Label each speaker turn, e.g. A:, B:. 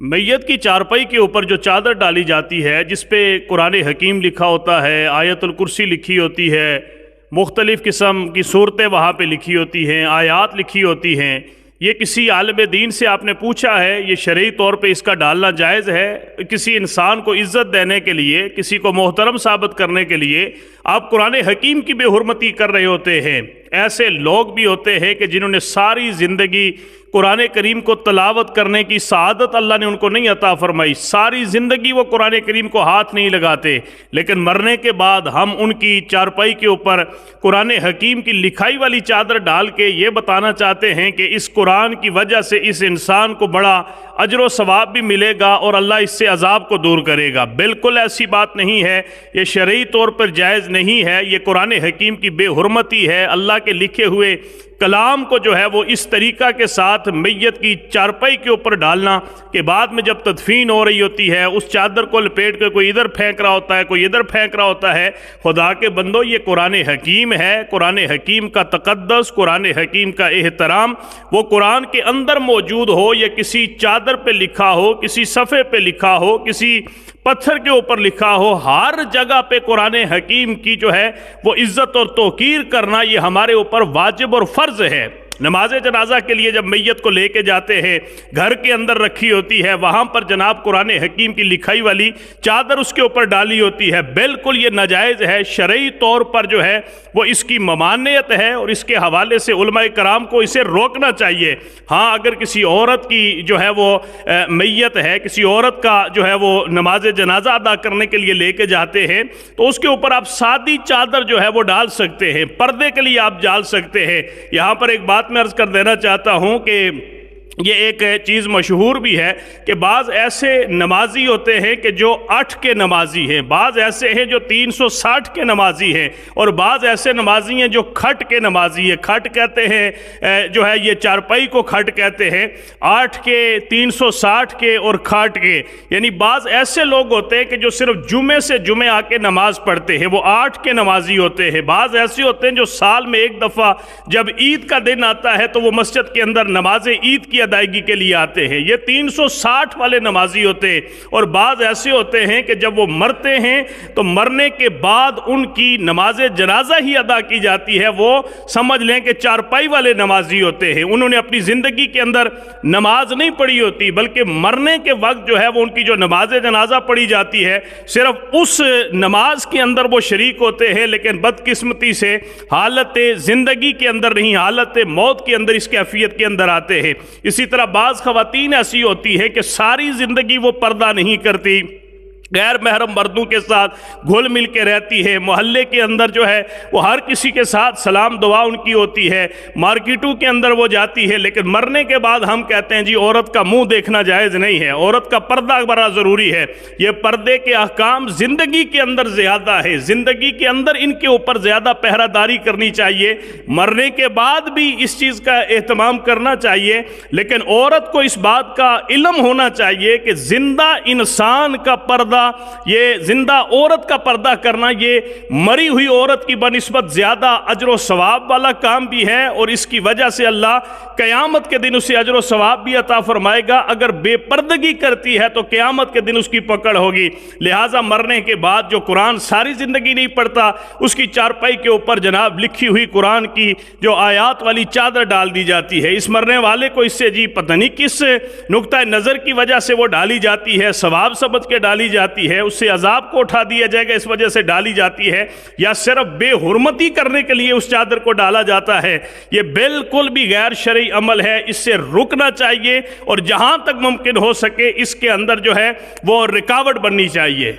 A: میت کی چارپائی کے اوپر جو چادر ڈالی جاتی ہے جس پہ قرآن حکیم لکھا ہوتا ہے، آیت الکرسی لکھی ہوتی ہے، مختلف قسم کی صورتیں وہاں پہ لکھی ہوتی ہیں، آیات لکھی ہوتی ہیں، یہ کسی عالم دین سے آپ نے پوچھا ہے یہ شرعی طور پہ اس کا ڈالنا جائز ہے؟ کسی انسان کو عزت دینے کے لیے، کسی کو محترم ثابت کرنے کے لیے آپ قرآن حکیم کی بے حرمتی کر رہے ہوتے ہیں۔ ایسے لوگ بھی ہوتے ہیں کہ جنہوں نے ساری زندگی قرآن کریم کو تلاوت کرنے کی سعادت اللہ نے ان کو نہیں عطا فرمائی، ساری زندگی وہ قرآن کریم کو ہاتھ نہیں لگاتے، لیکن مرنے کے بعد ہم ان کی چارپائی کے اوپر قرآن حکیم کی لکھائی والی چادر ڈال کے یہ بتانا چاہتے ہیں کہ اس قرآن کی وجہ سے اس انسان کو بڑا اجر و ثواب بھی ملے گا اور اللہ اس سے عذاب کو دور کرے گا۔ بالکل ایسی بات نہیں ہے، یہ شرعی طور پر جائز نہیں ہے، یہ قرآن حکیم کی بے حرمتی ہے۔ اللہ کے لکھے ہوئے کلام کو جو ہے وہ اس طریقہ کے ساتھ میت کی چارپائی کے اوپر ڈالنا کہ بعد میں جب تدفین ہو رہی ہوتی ہے اس چادر کو لپیٹ کے کوئی ادھر پھینک رہا ہوتا ہے، کوئی ادھر پھینک رہا ہوتا ہے۔ خدا کے بندو، یہ قرآن حکیم ہے، قرآن حکیم کا تقدس، قرآن حکیم کا احترام وہ قرآن کے اندر موجود ہو یا کسی چادر پہ لکھا ہو، کسی صفحے پہ لکھا ہو، کسی پتھر کے اوپر لکھا ہو، ہر جگہ پہ قرآن حکیم کی جو ہے وہ عزت اور توقیر کرنا یہ ہمارے اوپر واجب اور فرض ہے۔ نماز جنازہ کے لیے جب میت کو لے کے جاتے ہیں، گھر کے اندر رکھی ہوتی ہے، وہاں پر جناب قرآن حکیم کی لکھائی والی چادر اس کے اوپر ڈالی ہوتی ہے۔ بالکل یہ ناجائز ہے، شرعی طور پر جو ہے وہ اس کی ممانعت ہے اور اس کے حوالے سے علماء کرام کو اسے روکنا چاہیے۔ ہاں، اگر کسی عورت کی جو ہے وہ میت ہے، کسی عورت کا جو ہے وہ نماز جنازہ ادا کرنے کے لیے لے کے جاتے ہیں تو اس کے اوپر آپ سادی چادر جو ہے وہ ڈال سکتے ہیں، پردے کے لیے آپ ڈال سکتے ہیں۔ یہاں پر ایک بات میں عرض کر دینا چاہتا ہوں کہ یہ ایک چیز مشہور بھی ہے کہ بعض ایسے نمازی ہوتے ہیں کہ جو 8 کے نمازی ہیں، بعض ایسے ہیں جو 360 کے نمازی ہیں، اور بعض ایسے نمازی ہیں جو کھٹ کے نمازی ہیں۔ کھٹ کہتے ہیں جو ہے یہ چارپائی کو کھٹ کہتے ہیں، 8 کے، 360 کے اور کھٹ کے، یعنی بعض ایسے لوگ ہوتے ہیں کہ جو صرف جمعے سے جمعے آ کے نماز پڑھتے ہیں، وہ 8 کے نمازی ہوتے ہیں۔ بعض ایسے ہوتے ہیں جو سال میں ایک دفعہ جب عید کا دن آتا ہے تو وہ مسجد کے اندر نماز عید کی ادائیگی کے لیے آتے ہیں، یہ 360 والے نمازی ہوتے ہیں۔ اور بعض ایسے ہوتے ہیں کہ جب وہ مرتے ہیں تو مرنے کے بعد ان کی نماز جنازہ ہی ادا کی جاتی ہے، وہ سمجھ لیں کہ چارپائی والے نمازی ہوتے ہیں۔ انہوں نے اپنی زندگی کے اندر نماز نہیں پڑھی ہوتی، بلکہ مرنے کے وقت جو ہے وہ ان کی جو نماز جنازہ پڑھی جاتی ہے صرف اس نماز کے اندر وہ شریک ہوتے ہیں، لیکن بدقسمتی سے حالت زندگی کے اندر نہیں، حالت موت کے اندر، اس کیفیت کے اندر آتے ہیں۔ اسی طرح بعض خواتین ایسی ہوتی ہے کہ ساری زندگی وہ پردہ نہیں کرتی، غیر محرم مردوں کے ساتھ گھل مل کے رہتی ہے، محلے کے اندر جو ہے وہ ہر کسی کے ساتھ سلام دعا ان کی ہوتی ہے، مارکیٹوں کے اندر وہ جاتی ہے، لیکن مرنے کے بعد ہم کہتے ہیں جی عورت کا منہ دیکھنا جائز نہیں ہے، عورت کا پردہ بڑا ضروری ہے۔ یہ پردے کے احکام زندگی کے اندر زیادہ ہے، زندگی کے اندر ان کے اوپر زیادہ پہرہ داری کرنی چاہیے، مرنے کے بعد بھی اس چیز کا اہتمام کرنا چاہیے، لیکن عورت کو اس بات کا علم ہونا چاہیے کہ زندہ انسان کا پردہ، یہ زندہ عورت کا پردہ کرنا، یہ مری ہوئی عورت کی بنسبت زیادہ اجر و ثواب والا کام بھی ہے، اور اس کی وجہ سے اللہ قیامت کے دن اسے اجر و ثواب بھی عطا فرمائے گا۔ اگر بے پردگی کرتی ہے تو قیامت کے دن اس کی پکڑ ہوگی۔ لہٰذا مرنے کے بعد جو قرآن ساری زندگی نہیں پڑھتا، اس کی چارپائی کے اوپر جناب لکھی ہوئی قرآن کی جو آیات والی چادر ڈال دی جاتی ہے۔ اس مرنے والے کو اس سے جی پتہ نہیں کس نقطۂ نظر کی وجہ سے وہ ڈالی جاتی ہے، ثواب سمجھ کے ڈالی جاتی ہے، اس سے عذاب کو اٹھا دیا جائے گا اس وجہ سے ڈالی جاتی ہے، یا صرف بے حرمتی کرنے کے لیے اس چادر کو ڈالا جاتا ہے، یہ بالکل بھی غیر شرعی عمل ہے۔ اس سے رکنا چاہیے اور جہاں تک ممکن ہو سکے اس کے اندر جو ہے وہ رکاوٹ بننی چاہیے۔